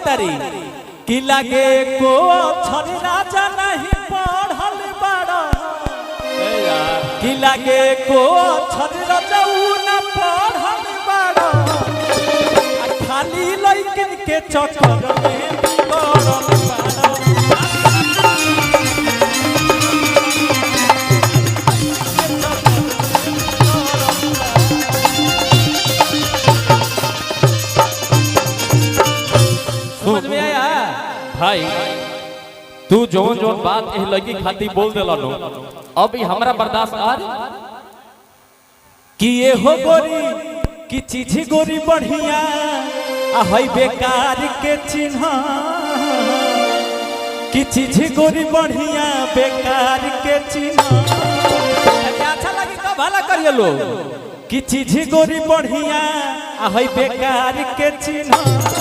कहतारी कि लागे को छरी राजा नहीं पढ़ल बाड़ा कि लागे को छरी राजा न पढ़ल बाड़ा खाली लइकन के चक्कर में बिगड़ल बाड़ा समझ में आया भाई तू जोन जोन बात एह लगी खाती बोल देलानो अब हमरा बर्दाश्त आ कि ये हो गोरी कि चीज गोरी बढ़िया आ हई बेकार के चिन्ह कि चीज गोरी बढ़िया बेकार के चिन्ह अच्छा लगी तो भला करिए लो कि चीज गोरी बढ़िया आ हई बेकार के चिन्ह